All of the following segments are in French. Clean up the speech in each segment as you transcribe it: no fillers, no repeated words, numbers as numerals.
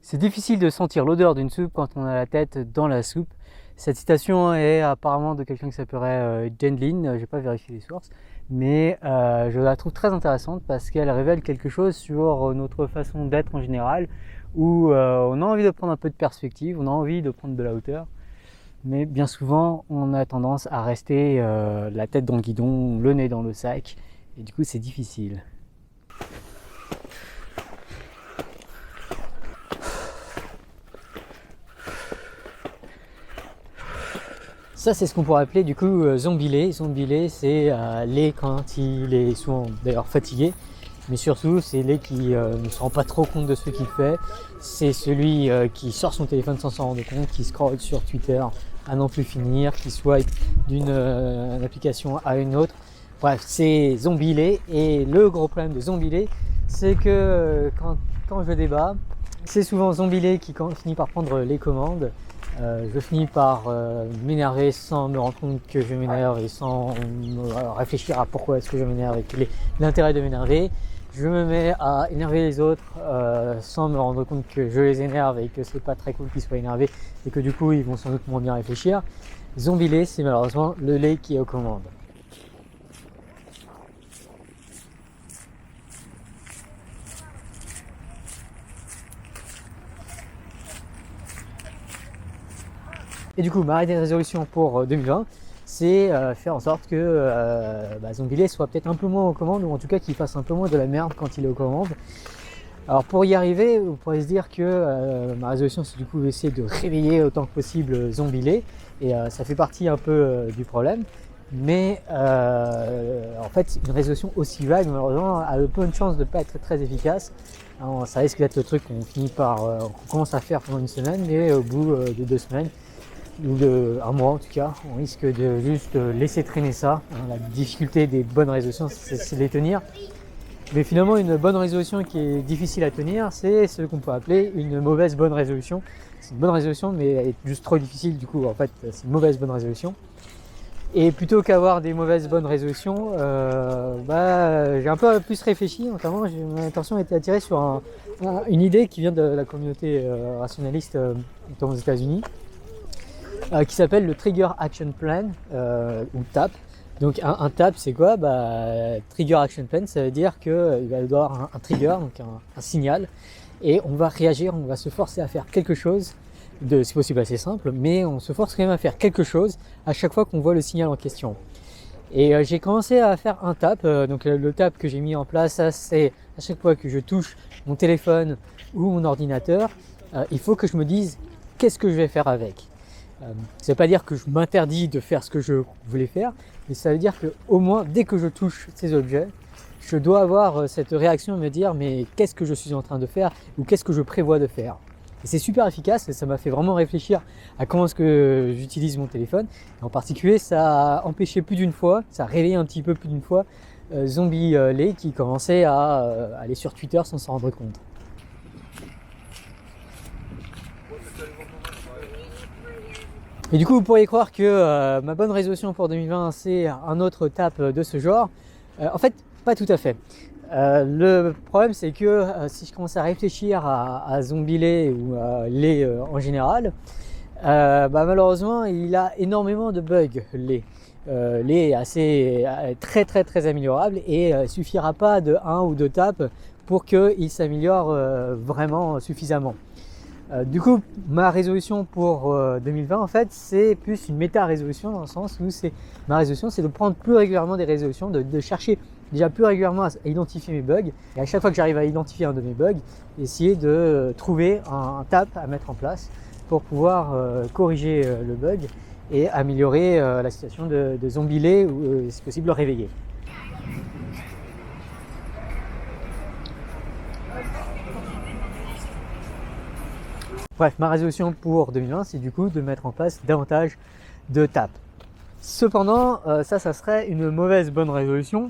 C'est difficile de sentir l'odeur d'une soupe quand on a la tête dans la soupe. Cette citation est apparemment de quelqu'un qui s'appellerait Jen Lin, j'ai pas vérifié les sources, mais je la trouve très intéressante parce qu'elle révèle quelque chose sur notre façon d'être en général, où on a envie de prendre un peu de perspective, on a envie de prendre de la hauteur, mais bien souvent on a tendance à rester la tête dans le guidon, le nez dans le sac, et du coup c'est difficile. Ça, c'est ce qu'on pourrait appeler du coup zombie lait. Zombie lait, c'est lait quand il est souvent d'ailleurs fatigué, mais surtout c'est lait qui ne se rend pas trop compte de ce qu'il fait. C'est celui qui sort son téléphone sans s'en rendre compte, qui scrolle sur Twitter à n'en plus finir, qui swipe d'une application à une autre. Bref, c'est zombie lait. Et le gros problème de zombie lait, c'est que quand je débat, c'est souvent zombie lait qui finit par prendre les commandes. Je finis par m'énerver sans me rendre compte que je m'énerve et sans réfléchir à pourquoi est-ce que je m'énerve et quel est l'intérêt de m'énerver. Je me mets à énerver les autres sans me rendre compte que je les énerve et que c'est pas très cool qu'ils soient énervés et que du coup ils vont sans doute moins bien réfléchir. Zombie lait, c'est malheureusement le lait qui est aux commandes. Et du coup, ma résolution pour 2020, c'est faire en sorte que Zombie lait soit peut-être un peu moins aux commandes, ou en tout cas qu'il fasse un peu moins de la merde quand il est aux commandes. Alors pour y arriver, vous pourrez se dire que ma résolution, c'est du coup essayer de réveiller autant que possible Zombie lait, et ça fait partie un peu du problème. Mais en fait, une résolution aussi vague, malheureusement, a peu de chance de ne pas être très efficace. Alors, ça risque d'être le truc qu'on finit par, qu'on commence à faire pendant une semaine, mais au bout de 2 semaines, ou de un mois en tout cas, on risque de juste laisser traîner ça. La difficulté des bonnes résolutions, c'est de les tenir. Mais finalement, une bonne résolution qui est difficile à tenir, c'est ce qu'on peut appeler une mauvaise bonne résolution. C'est une bonne résolution, mais elle est juste trop difficile, du coup, en fait, c'est une mauvaise bonne résolution. Et plutôt qu'avoir des mauvaises bonnes résolutions, j'ai un peu plus réfléchi, notamment mon attention a été attirée sur une idée qui vient de la communauté rationaliste aux États-Unis. Qui s'appelle le Trigger Action Plan, ou TAP. Donc un TAP, c'est quoi? Trigger Action Plan, ça veut dire qu'il va y avoir un trigger, donc un signal, et on va réagir, on va se forcer à faire quelque chose, c'est possible assez simple, mais on se force quand même à faire quelque chose à chaque fois qu'on voit le signal en question. Et j'ai commencé à faire un TAP, donc le TAP que j'ai mis en place, ça, c'est à chaque fois que je touche mon téléphone ou mon ordinateur, il faut que je me dise qu'est-ce que je vais faire avec. Ça veut pas dire que je m'interdis de faire ce que je voulais faire, mais ça veut dire que au moins dès que je touche ces objets, je dois avoir cette réaction et me dire mais qu'est-ce que je suis en train de faire ou qu'est-ce que je prévois de faire. Et c'est super efficace et ça m'a fait vraiment réfléchir à comment est-ce que j'utilise mon téléphone. Et en particulier, ça a empêché plus d'une fois, ça a réveillé un petit peu plus d'une fois Zombie lait qui commençait à aller sur Twitter sans s'en rendre compte. Et du coup, vous pourriez croire que ma bonne résolution pour 2020, c'est un autre TAP de ce genre. En fait, pas tout à fait. Le problème, c'est que si je commence à réfléchir à zombie lait ou à lait en général, malheureusement, il a énormément de bugs, lait. Lait est assez très améliorable et il suffira pas de 1 ou 2 tapes pour qu'il s'améliore vraiment suffisamment. Du coup, ma résolution pour 2020, en fait, c'est plus une méta-résolution dans le sens où ma résolution, c'est de prendre plus régulièrement des résolutions, de chercher déjà plus régulièrement à identifier mes bugs. Et à chaque fois que j'arrive à identifier un de mes bugs, essayer de trouver un TAP à mettre en place pour pouvoir corriger le bug et améliorer la situation de zombie lait ou, si possible, le réveiller. Bref, ma résolution pour 2020, c'est du coup de mettre en place davantage de TAP. Cependant, ça serait une mauvaise bonne résolution,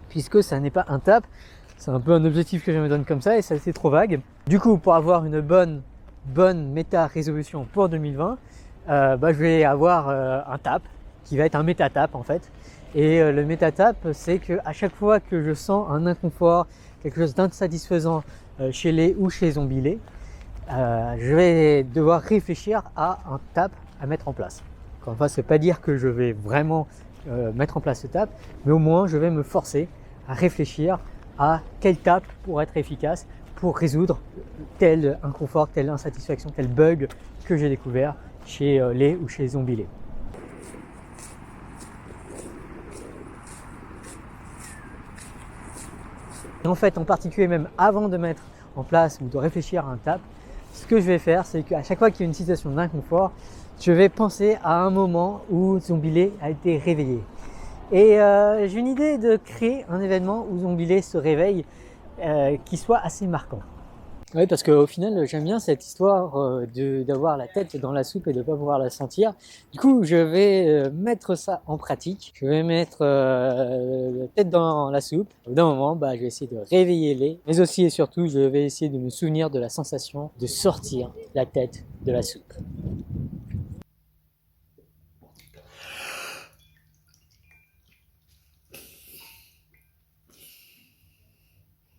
puisque ça n'est pas un TAP, c'est un peu un objectif que je me donne comme ça, et ça c'est trop vague. Du coup, pour avoir une bonne méta-résolution pour 2020, je vais avoir un TAP, qui va être un méta-TAP en fait. Et le méta-TAP, c'est qu'à chaque fois que je sens un inconfort, quelque chose d'insatisfaisant chez les ou chez zombie lait, je vais devoir réfléchir à un tap à mettre en place. Encore une fois, c'est pas dire que je vais vraiment mettre en place ce tap, mais au moins je vais me forcer à réfléchir à quel tap pour être efficace pour résoudre tel inconfort, telle insatisfaction, tel bug que j'ai découvert chez Lay ou chez Zombielay. Et en fait, en particulier même avant de mettre en place ou de réfléchir à un tap, ce que je vais faire, c'est qu'à chaque fois qu'il y a une situation d'inconfort, je vais penser à un moment où Zombielay a été réveillé. Et j'ai une idée de créer un événement où Zombielay se réveille qui soit assez marquant. Oui, parce qu'au final, j'aime bien cette histoire d'avoir la tête dans la soupe et de ne pas pouvoir la sentir. Du coup, je vais mettre ça en pratique. Je vais mettre la tête dans la soupe. Au bout d'un moment, je vais essayer de réveiller Lay. Mais aussi et surtout, je vais essayer de me souvenir de la sensation de sortir la tête de la soupe.